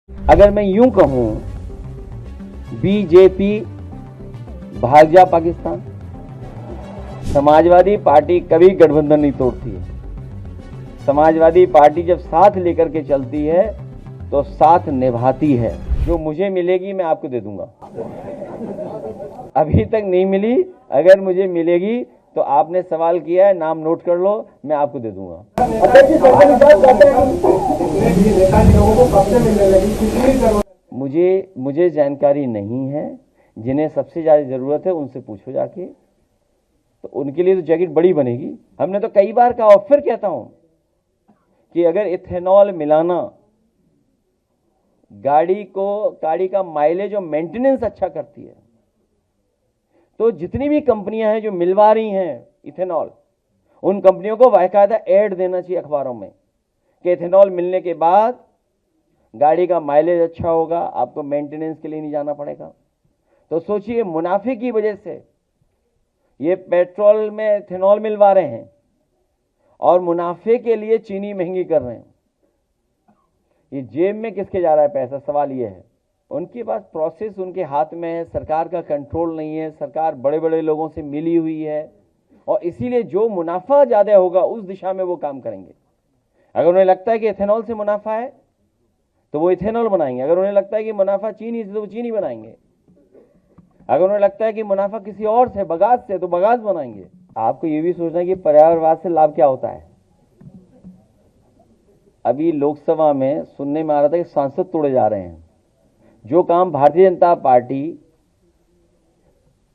अगर मैं यूं कहूं, बीजेपी भाग जा पाकिस्तान, समाजवादी पार्टी कभी गठबंधन नहीं तोड़ती है। समाजवादी पार्टी जब साथ लेकर के चलती है तो साथ निभाती है। जो मुझे मिलेगी मैं आपको दे दूंगा। अभी तक नहीं मिली, अगर मुझे मिलेगी तो आपने सवाल किया है, नाम नोट कर लो, मैं आपको दे दूंगा। मुझे जानकारी नहीं है। जिन्हें सबसे ज्यादा जरूरत है उनसे पूछो जाके, तो उनके लिए तो जैकेट बड़ी बनेगी। हमने तो कई बार कहा और फिर कहता हूं कि अगर इथेनॉल मिलाना गाड़ी का माइलेज और मेंटेनेंस अच्छा करती है, तो जितनी भी कंपनियां हैं जो मिलवा रही हैं इथेनॉल, उन कंपनियों को बाकायदा ऐड देना चाहिए अखबारों में कि इथेनॉल मिलने के बाद गाड़ी का माइलेज अच्छा होगा, आपको मेंटेनेंस के लिए नहीं जाना पड़ेगा। तो सोचिए, मुनाफे की वजह से ये पेट्रोल में इथेनॉल मिलवा रहे हैं और मुनाफे के लिए चीनी महंगी कर रहे हैं। ये जेब में किसके जा रहा है पैसा? सवाल ये है। उनके पास प्रोसेस उनके हाथ में है, सरकार का कंट्रोल नहीं है, सरकार बड़े बड़े लोगों से मिली हुई है और इसीलिए जो मुनाफा ज्यादा होगा उस दिशा में वो काम करेंगे। अगर उन्हें लगता है कि इथेनॉल से मुनाफा है तो वो इथेनॉल बनाएंगे। अगर उन्हें लगता है कि मुनाफा चीनी से तो वो चीनी बनाएंगे। अगर उन्हें लगता है कि मुनाफा किसी और से, बगास से, तो बगास बनाएंगे। आपको ये भी सोचना है कि पर्यावरणवाद से लाभ क्या होता है। अभी लोकसभा में सुनने में आ रहा था कि सांसद तोड़े जा रहे हैं। जो काम भारतीय जनता पार्टी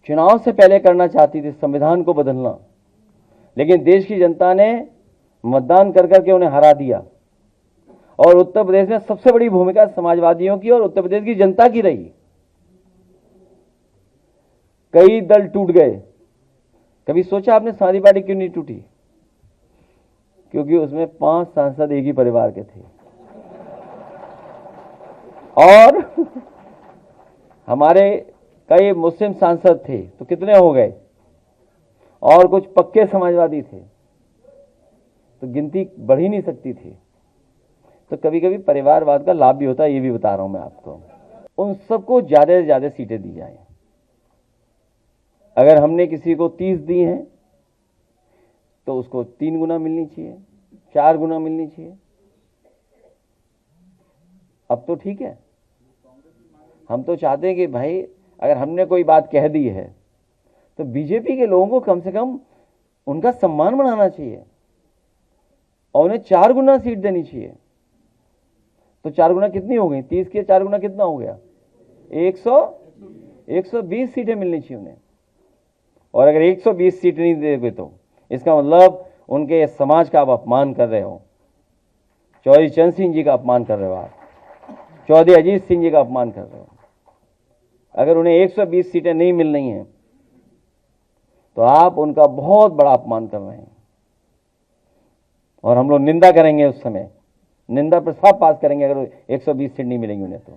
चुनाव से पहले करना चाहती थी, संविधान को बदलना, लेकिन देश की जनता ने मतदान कर करके उन्हें हरा दिया और उत्तर प्रदेश में सबसे बड़ी भूमिका समाजवादियों की और उत्तर प्रदेश की जनता की रही। कई दल टूट गए। कभी सोचा आपने समाजवादी पार्टी क्यों नहीं टूटी? क्योंकि उसमें 5 सांसद एक ही परिवार के थे और हमारे कई मुस्लिम सांसद थे, तो कितने हो गए, और कुछ पक्के समाजवादी थे, तो गिनती बढ़ ही नहीं सकती थी। तो कभी कभी परिवारवाद का लाभ भी होता है, ये भी बता रहा हूं मैं आपको। उन सबको ज्यादा से ज्यादा सीटें दी जाए। अगर हमने किसी को 30 दी हैं तो उसको 3 गुना मिलनी चाहिए, 4 गुना मिलनी चाहिए। अब तो ठीक है। हम तो चाहते हैं कि भाई अगर हमने कोई बात कह दी है तो बीजेपी के लोगों को कम से कम उनका सम्मान बनाना चाहिए और उन्हें 4 गुना सीट देनी चाहिए। तो 4 गुना कितनी हो गई? 30 के 4 गुना कितना हो गया? 120 सीटें मिलनी चाहिए उन्हें। और अगर 120 सीट नहीं देगे तो इसका मतलब उनके समाज का आप अपमान कर रहे हो। चौधरी चरण सिंह जी का अपमान कर रहे हो, आप चौधरी अजीत सिंह जी का अपमान कर रहे हो। अगर उन्हें 120 सीटें नहीं मिल रही हैं तो आप उनका बहुत बड़ा अपमान कर रहे हैं और हम लोग निंदा करेंगे। उस समय निंदा प्रस्ताव पास करेंगे अगर 120 सीट नहीं मिलेंगी उन्हें तो।